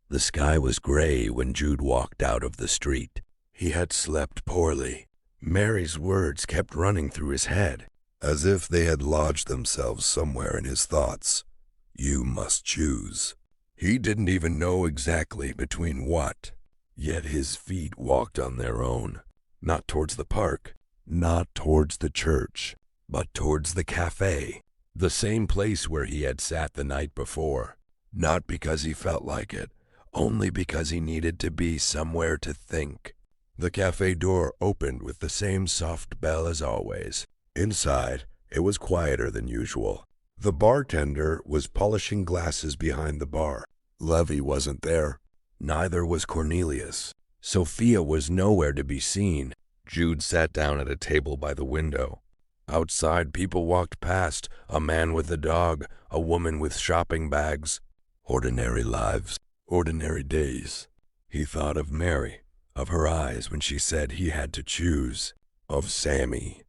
The sky was gray when Jude walked out of the street. He had slept poorly. Mary's words kept running through his head, as if they had lodged themselves somewhere in his thoughts. You must choose. He didn't even know exactly between what, yet his feet walked on their own, not towards the park, not towards the church, but towards the cafe, the same place where he had sat the night before, not because he felt like it, only because he needed to be somewhere to think. The cafe door opened with the same soft bell as always. Inside, it was quieter than usual. The bartender was polishing glasses behind the bar. Levy wasn't there. Neither was Cornelius. Sophia was nowhere to be seen. Jude sat down at a table by the window. Outside, people walked past, a man with a dog, a woman with shopping bags. Ordinary lives, ordinary days. He thought of Mary, of her eyes when she said he had to choose, of Sammie.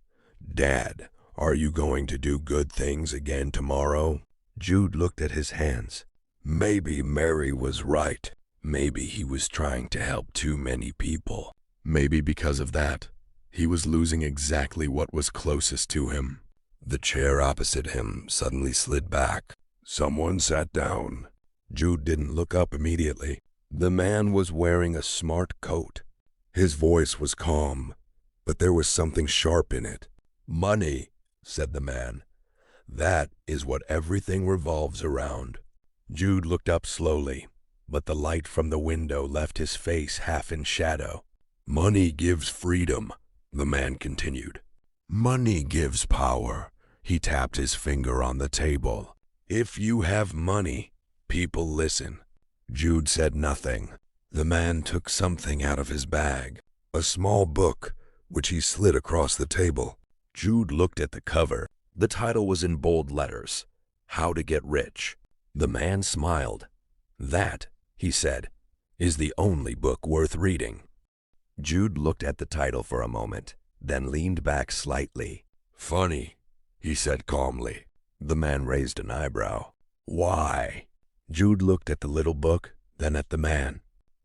Dad, are you going to do good things again tomorrow? Jude looked at his hands. Maybe Mary was right. Maybe he was trying to help too many people. Maybe because of that, he was losing exactly what was closest to him. The chair opposite him suddenly slid back. Someone sat down. Jude didn't look up immediately. The man was wearing a smart coat. His voice was calm, but there was something sharp in it. Money, said the man. That is what everything revolves around. Jude looked up slowly, but the light from the window left his face half in shadow. Money gives freedom, the man continued. Money gives power. He tapped his finger on the table. If you have money, people listen. Jude said nothing. The man took something out of his bag, a small book, which he slid across the table. Jude looked at the cover. The title was in bold letters, How to Get Rich. The man smiled. That, he said, is the only book worth reading. Jude looked at the title for a moment, then leaned back slightly. Funny, he said calmly. The man raised an eyebrow. Why? Jude looked at the little book, then at the man.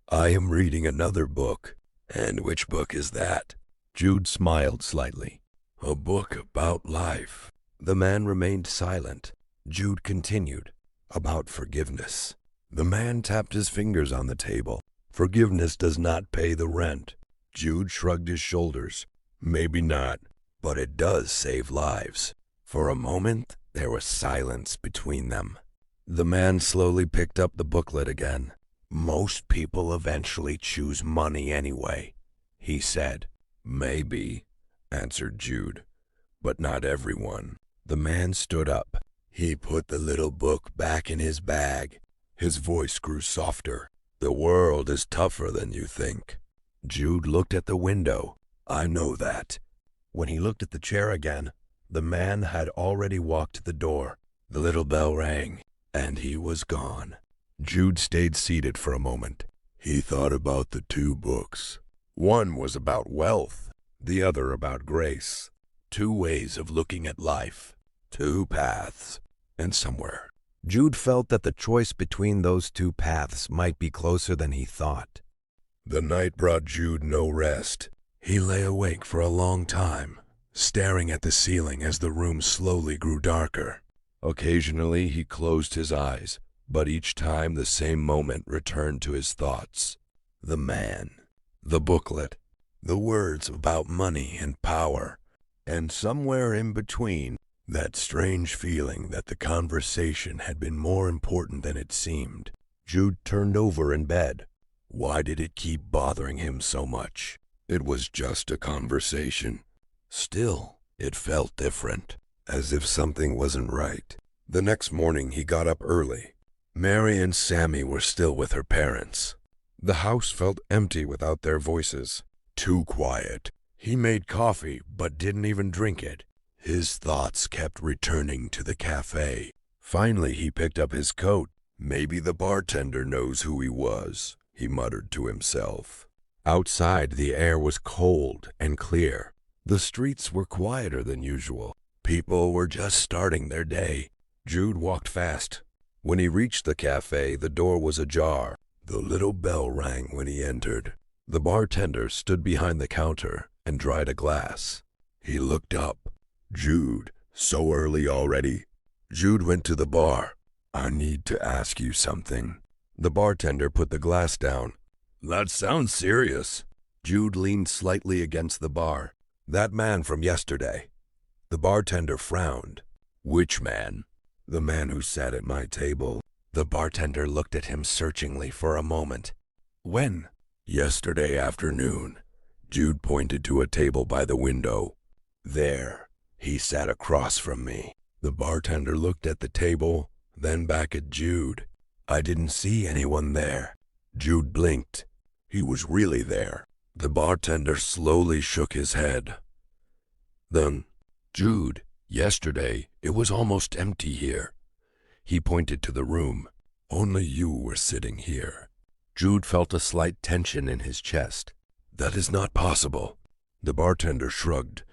I am reading another book. And which book is that? Jude smiled slightly. A book about life. The man remained silent. Jude continued. About forgiveness. The man tapped his fingers on the table. Forgiveness does not pay the rent. Jude shrugged his shoulders. Maybe not, but it does save lives. For a moment, there was silence between them. The man slowly picked up the booklet again. Most people eventually choose money anyway, he said. Maybe, answered Jude, but not everyone. The man stood up. He put the little book back in his bag. His voice grew softer. The world is tougher than you think. Jude looked at the window. I know that. When he looked at the chair again, the man had already walked to the door. The little bell rang, and he was gone. Jude stayed seated for a moment. He thought about the two books. One was about wealth, the other about grace. Two ways of looking at life. Two paths. And somewhere, Jude felt that the choice between those two paths might be closer than he thought. The night brought Jude no rest. He lay awake for a long time, staring at the ceiling as the room slowly grew darker. Occasionally he closed his eyes, but each time the same moment returned to his thoughts. The man, the booklet, the words about money and power, and somewhere in between, that strange feeling that the conversation had been more important than it seemed. Jude turned over in bed. Why did it keep bothering him so much? It was just a conversation. Still, it felt different, as if something wasn't right. The next morning he got up early. Mary and Sammie were still with her parents. The house felt empty without their voices. Too quiet. He made coffee, but didn't even drink it. His thoughts kept returning to the cafe. Finally, he picked up his coat. Maybe the bartender knows who he was, he muttered to himself. Outside, the air was cold and clear. The streets were quieter than usual. People were just starting their day. Jude walked fast. When he reached the cafe, the door was ajar. The little bell rang when he entered. The bartender stood behind the counter and dried a glass. He looked up. "Jude, so early already?" Jude went to the bar. "I need to ask you something." The bartender put the glass down. "That sounds serious." Jude leaned slightly against the bar. "That man from yesterday." The bartender frowned. "Which man?" "The man who sat at my table." The bartender looked at him searchingly for a moment. "When?" "Yesterday afternoon." Jude pointed to a table by the window. "There. He sat across from me." The bartender looked at the table, then back at Jude. "I didn't see anyone there." Jude blinked. "He was really there." The bartender slowly shook his head. Then, "Jude, yesterday it was almost empty here." He pointed to the room. "Only you were sitting here." Jude felt a slight tension in his chest. "That is not possible." The bartender shrugged.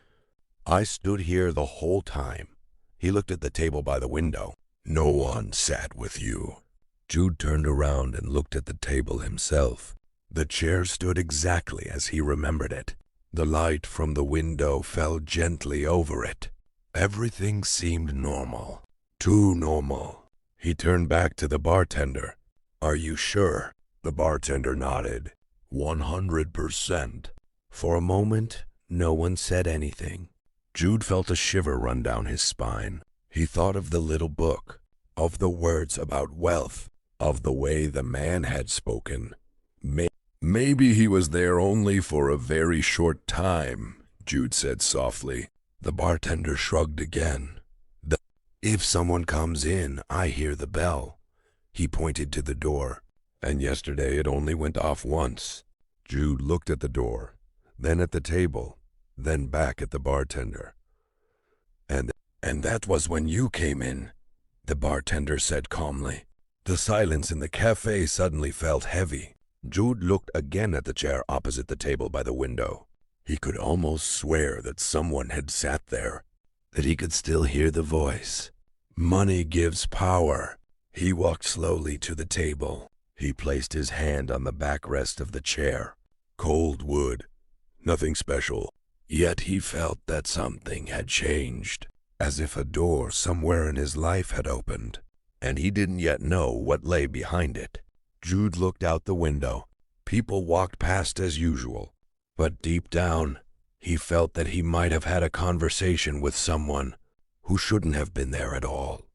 "I stood here the whole time." He looked at the table by the window. "No one sat with you." Jude turned around and looked at the table himself. The chair stood exactly as he remembered it. The light from the window fell gently over it. Everything seemed normal. Too normal. He turned back to the bartender. "Are you sure?" The bartender nodded. 100%. For a moment, no one said anything. Jude felt a shiver run down his spine. He thought of the little book, of the words about wealth, of the way the man had spoken. Maybe he was there only for a very short time," Jude said softly. The bartender shrugged again. "If someone comes in, I hear the bell." He pointed to the door. "And yesterday it only went off once." Jude looked at the door, then at the table, then back at the bartender. And that was when you came in," the bartender said calmly. The silence in the cafe suddenly felt heavy. Jude looked again at the chair opposite the table by the window. He could almost swear that someone had sat there, that he could still hear the voice. "Money gives power." He walked slowly to the table. He placed his hand on the backrest of the chair. Cold wood. Nothing special. Yet he felt that something had changed, as if a door somewhere in his life had opened, and he didn't yet know what lay behind it. Jude looked out the window. People walked past as usual, but deep down, he felt that he might have had a conversation with someone who shouldn't have been there at all.